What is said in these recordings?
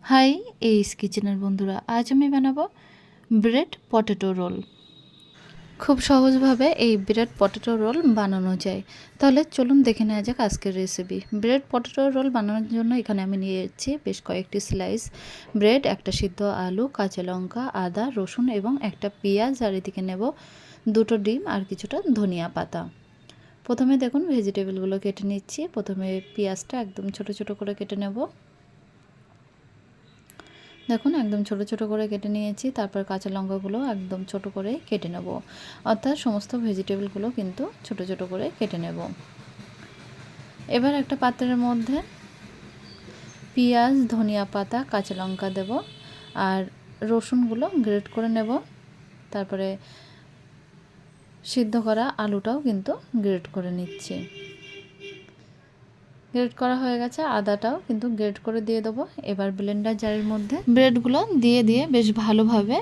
High, এইস কিচেনের বন্ধুরা, আজ আমি বানাবো ব্রেড পটেটো রোল। খুব সহজভাবে এই ব্রেড পটেটো রোল বানানো যায়। তাহলে চলুন দেখে নেওয়া যাক আজকের রেসিপি। ব্রেড পটেটো রোল বানানোর জন্য এখানে আমি নিয়েছি বেশ কয়েকটি স্লাইস ব্রেড, একটা সিদ্ধ আলু, কাঁচা লঙ্কা, আদা, রসুন এবং একটা পেঁয়াজ, আর এদিকে নেব দুটো ডিম আর কিছুটা ধনিয়া পাতা। প্রথমে দেখুন ভেজিটেবলগুলো কেটে নিচ্ছি। প্রথমে পেঁয়াজটা একদম ছোট ছোট করে কেটে নেব। দেখুন একদম ছোট ছোট করে কেটে নিয়েছি। তারপর কাঁচা লঙ্কাগুলো একদম ছোট করে কেটে নেব, অর্থাৎ সমস্ত ভেজিটেবলগুলো কিন্তু ছোট ছোট করে কেটে নেব। এবার একটা পাত্রের মধ্যে পেঁয়াজ, ধনিয়া পাতা, কাঁচা লঙ্কা দেব আর রসুনগুলো গ্রেট করে নেব। তারপরে সিদ্ধ করা আলুটাও কিন্তু গ্রেট করে নিচ্ছি। গ্রেট করা হয়ে গেছে, আদাটাও কিন্তু গ্রেট করে দিয়ে দেবো। এবার ব্লেন্ডার জারের মধ্যে ব্রেডগুলো দিয়ে দিয়ে বেশ ভালোভাবে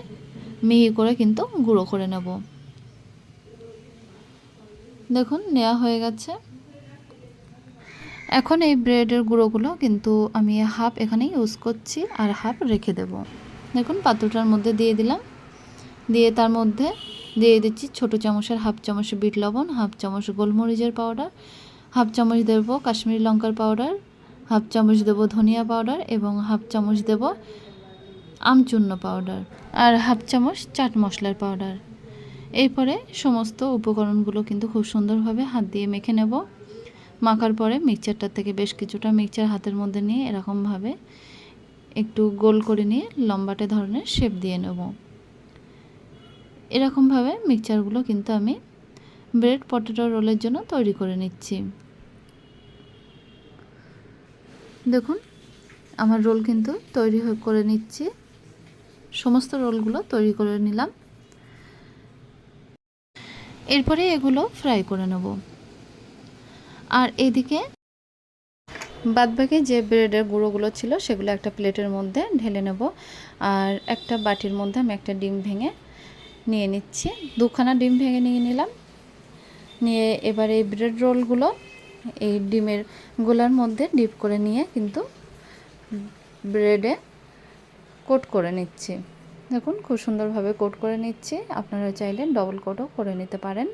মিহি করে কিন্তু গুঁড়ো করে নেব। দেখুন নেওয়া হয়ে গেছে। এখন এই ব্রেডের গুঁড়োগুলো কিন্তু আমি হাফ এখানে ইউজ করছি আর হাফ রেখে দেব। দেখুন পাত্রটার মধ্যে দিয়ে দিলাম, দিয়ে তার মধ্যে দিয়ে দিচ্ছি ছোটো চামচের হাফ চামচ বিট লবণ, হাফ চামচ গোলমরিচের পাউডার, হাফ চামচ দেব কাশ্মীরি লঙ্কার পাউডার, হাফ চামচ দেব ধনিয়া পাউডার এবং হাফ চামচ দেব আমচূর্ণ পাউডার আর হাফ চামচ চাট মশলার পাউডার। এরপরে সমস্ত উপকরণগুলো কিন্তু খুব সুন্দরভাবে হাত দিয়ে মেখে নেব। মাখার পরে মিক্সচারটা থেকে বেশ কিছুটা মিক্সচার হাতের মধ্যে নিয়ে এরকমভাবে একটু গোল করে নিয়ে লম্বাটে ধরনের শেপ দিয়ে নেব। এরকমভাবে মিক্সচারগুলো কিন্তু আমি ব্রেড পটেটো রোলের জন্য তৈরি করে নিচ্ছি। দেখুন আমার রোল কিন্তু তৈরি করে নিচ্ছি। সমস্ত রোলগুলো তৈরি করে নিলাম। এরপরে এগুলো ফ্রাই করে নেব। আর এদিকে বাদবাকি যে ব্রেডের গুঁড়োগুলো ছিল সেগুলো একটা প্লেটের মধ্যে ঢেলে নেব। আর একটা বাটির মধ্যে আমি একটা ডিম ভেঙে নিয়ে নিচ্ছি। দুখানা ডিম ভেঙে নিয়ে নিলাম। নিয়ে এবার এই ব্রেড রোলগুলো এই ডিমের গোলার মধ্যে ডিপ করে নিয়ে কিন্তু ব্রেডে কোট করে নিচ্ছি। দেখুন খুব সুন্দরভাবে কোট করে নিচ্ছি। আপনারা চাইলে ডবল কোটও করে নিতে পারেন।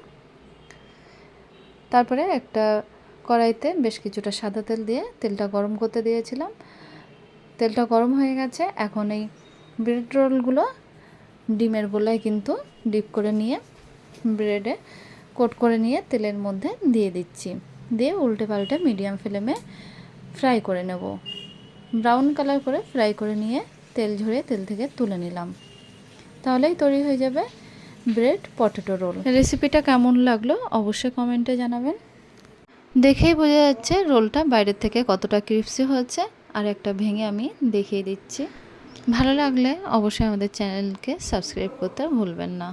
তারপরে একটা কড়াইতে বেশ কিছুটা সাদা তেল দিয়ে তেলটা গরম করতে দিয়েছিলাম। তেলটা গরম হয়ে গেছে। এখন এই ব্রেড রোলগুলো ডিমের গোলায় কিন্তু ডিপ করে নিয়ে ব্রেডে কোট করে নিয়ে তেলের মধ্যে দিয়ে দিচ্ছি। দিয়ে উল্টে পাল্টে মিডিয়াম ফ্লেমে ফ্রাই করে নেব। ব্রাউন কালার করে ফ্রাই করে নিয়ে তেল ঝরিয়ে তেল থেকে তুলে নিলাম। তাহলেই তৈরি হয়ে যাবে ব্রেড পটেটো রোল। রেসিপিটা কেমন লাগলো অবশ্যই কমেন্টে জানাবেন। দেখেই বোঝা যাচ্ছে রোলটা বাইরের থেকে কতটা ক্রিস্পি হয়েছে। আর একটা ভেঙে আমি দেখিয়ে দিচ্ছি। ভালো লাগলে অবশ্যই আমাদের চ্যানেলকে সাবস্ক্রাইব করতে ভুলবেন না।